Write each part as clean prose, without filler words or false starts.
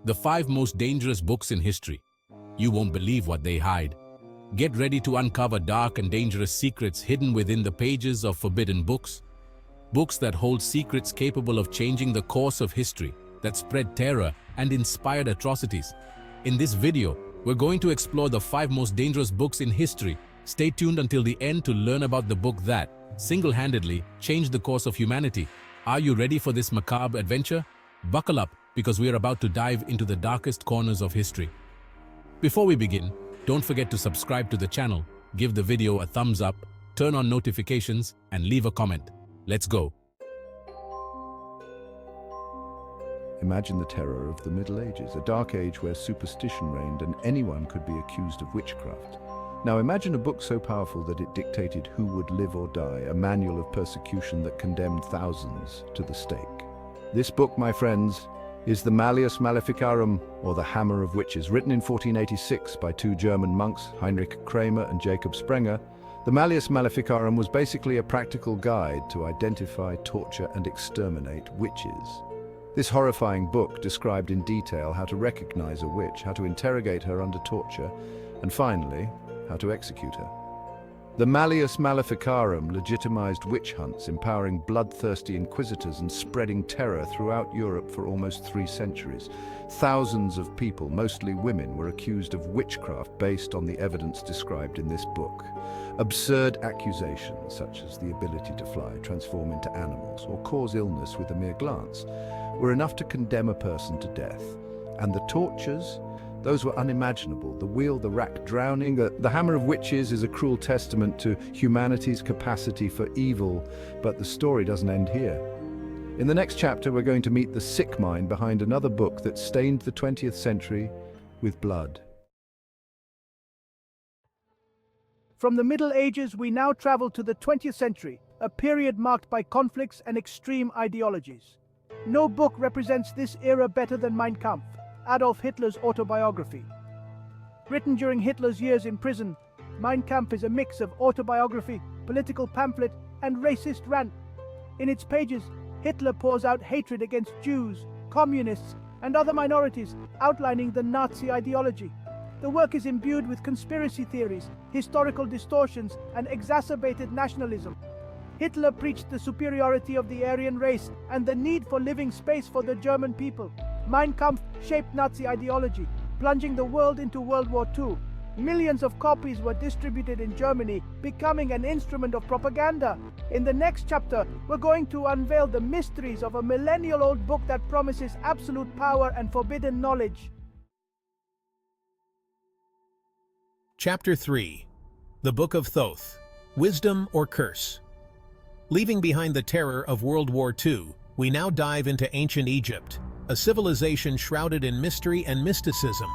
The 5 most dangerous books in history. You won't believe what they hide. Get ready to uncover dark and dangerous secrets hidden within the pages of forbidden books. Books that hold secrets capable of changing the course of history, that spread terror and inspired atrocities. In this video, we're going to explore the 5 most dangerous books in history. Stay tuned until the end to learn about the book that, single-handedly, changed the course of humanity. Are you ready for this macabre adventure? Buckle up, because we are about to dive into the darkest corners of history. Before we begin, don't forget to subscribe to the channel, give the video a thumbs up, turn on notifications, and leave a comment. Let's go. Imagine the terror of the Middle Ages, a dark age where superstition reigned and anyone could be accused of witchcraft. Now imagine a book so powerful that it dictated who would live or die, a manual of persecution that condemned thousands to the stake. This book, my friends, is the Malleus Maleficarum, or the Hammer of Witches, written in 1486 by 2 German monks, Heinrich Kramer and Jacob Sprenger. The Malleus Maleficarum was basically a practical guide to identify, torture, and exterminate witches. This horrifying book described in detail how to recognize a witch, how to interrogate her under torture, and finally, how to execute her. The Malleus Maleficarum legitimized witch hunts, empowering bloodthirsty inquisitors and spreading terror throughout Europe for almost 3 centuries. Thousands of people, mostly women, were accused of witchcraft based on the evidence described in this book. Absurd accusations, such as the ability to fly, transform into animals, or cause illness with a mere glance, were enough to condemn a person to death. And the tortures? Those were unimaginable. The wheel, the rack, drowning. The Hammer of Witches is a cruel testament to humanity's capacity for evil, but the story doesn't end here. In the next chapter, we're going to meet the sick mind behind another book that stained the 20th century with blood. From the Middle Ages, we now travel to the 20th century, a period marked by conflicts and extreme ideologies. No book represents this era better than Mein Kampf, Adolf Hitler's autobiography. Written during Hitler's years in prison, Mein Kampf is a mix of autobiography, political pamphlet, and racist rant. In its pages, Hitler pours out hatred against Jews, communists, and other minorities, outlining the Nazi ideology. The work is imbued with conspiracy theories, historical distortions, and exacerbated nationalism. Hitler preached the superiority of the Aryan race and the need for living space for the German people. Mein Kampf shaped Nazi ideology, plunging the world into World War II. Millions of copies were distributed in Germany, becoming an instrument of propaganda. In the next chapter, we're going to unveil the mysteries of a millennial-old book that promises absolute power and forbidden knowledge. Chapter 3. The Book of Thoth. Wisdom or Curse. Leaving behind the terror of World War II, we now dive into ancient Egypt, a civilization shrouded in mystery and mysticism.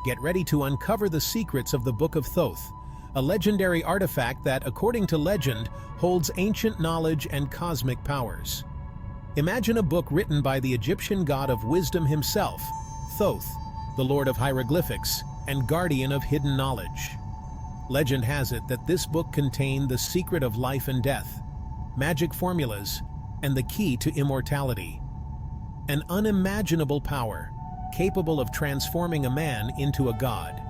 Get ready to uncover the secrets of the Book of Thoth, a legendary artifact that, according to legend, holds ancient knowledge and cosmic powers. Imagine a book written by the Egyptian god of wisdom himself, Thoth, the lord of hieroglyphics and guardian of hidden knowledge. Legend has it that this book contained the secret of life and death, magic formulas, and the key to immortality. An unimaginable power, capable of transforming a man into a god.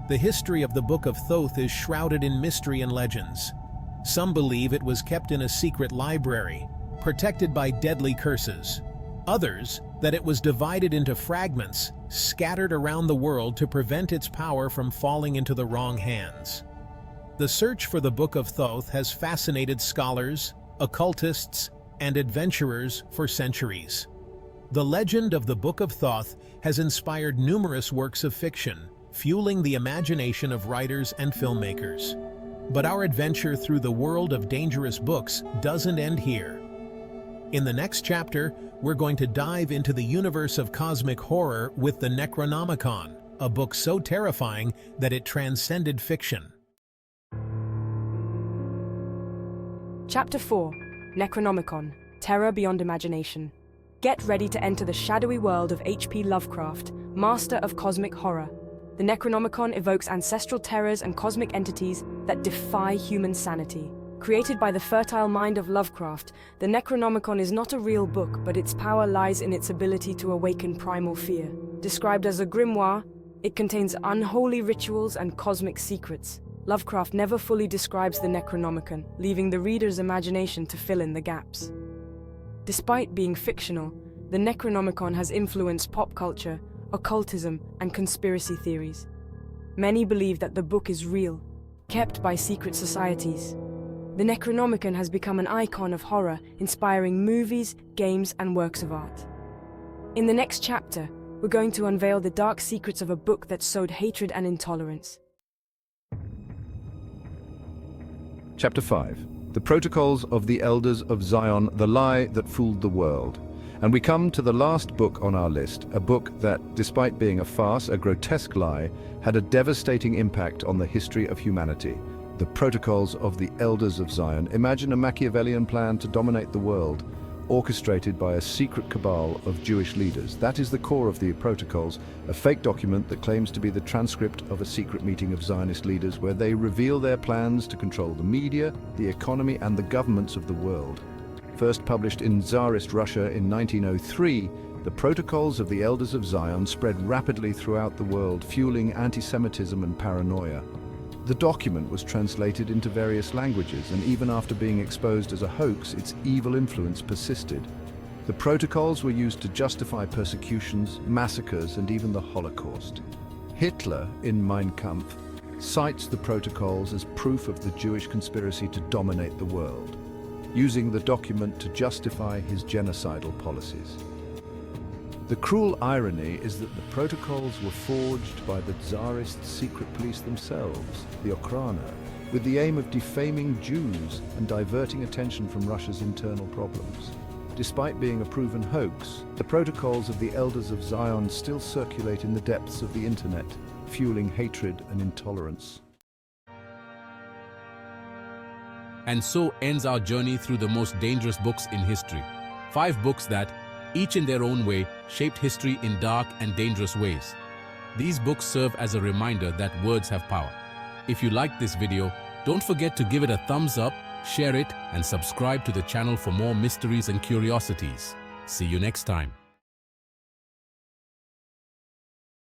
The history of the Book of Thoth is shrouded in mystery and legends. Some believe it was kept in a secret library, protected by deadly curses. Others, that it was divided into fragments, scattered around the world to prevent its power from falling into the wrong hands. The search for the Book of Thoth has fascinated scholars, occultists, and adventurers for centuries. The legend of the Book of Thoth has inspired numerous works of fiction, fueling the imagination of writers and filmmakers. But our adventure through the world of dangerous books doesn't end here. In the next chapter, we're going to dive into the universe of cosmic horror with the Necronomicon, a book so terrifying that it transcended fiction. Chapter 4. Necronomicon, Terror Beyond Imagination. Get ready to enter the shadowy world of H.P. Lovecraft, master of cosmic horror. The Necronomicon evokes ancestral terrors and cosmic entities that defy human sanity. Created by the fertile mind of Lovecraft, the Necronomicon is not a real book, but its power lies in its ability to awaken primal fear. Described as a grimoire, it contains unholy rituals and cosmic secrets. Lovecraft never fully describes the Necronomicon, leaving the reader's imagination to fill in the gaps. Despite being fictional, the Necronomicon has influenced pop culture, occultism, and conspiracy theories. Many believe that the book is real, kept by secret societies. The Necronomicon has become an icon of horror, inspiring movies, games, and works of art. In the next chapter, we're going to unveil the dark secrets of a book that sowed hatred and intolerance. Chapter 5. The Protocols of the Elders of Zion, the Lie That Fooled the World. And we come to the last book on our list, a book that, despite being a farce, a grotesque lie, had a devastating impact on the history of humanity. The Protocols of the Elders of Zion. Imagine a Machiavellian plan to dominate the world, orchestrated by a secret cabal of Jewish leaders. That is the core of the Protocols, a fake document that claims to be the transcript of a secret meeting of Zionist leaders where they reveal their plans to control the media, the economy, and the governments of the world. First published in Tsarist Russia in 1903, the Protocols of the Elders of Zion spread rapidly throughout the world, fueling anti-Semitism and paranoia. The document was translated into various languages, and even after being exposed as a hoax, its evil influence persisted. The protocols were used to justify persecutions, massacres, and even the Holocaust. Hitler, in Mein Kampf, cites the protocols as proof of the Jewish conspiracy to dominate the world, using the document to justify his genocidal policies. The cruel irony is that the protocols were forged by the Tsarist secret police themselves, the Okhrana, with the aim of defaming Jews and diverting attention from Russia's internal problems. Despite being a proven hoax, the protocols of the Elders of Zion still circulate in the depths of the internet, fueling hatred and intolerance. And so ends our journey through the most dangerous books in history. 5 books that, each in their own way, shaped history in dark and dangerous ways. These books serve as a reminder that words have power. If you liked this video, don't forget to give it a thumbs up, share it, and subscribe to the channel for more mysteries and curiosities. See you next time.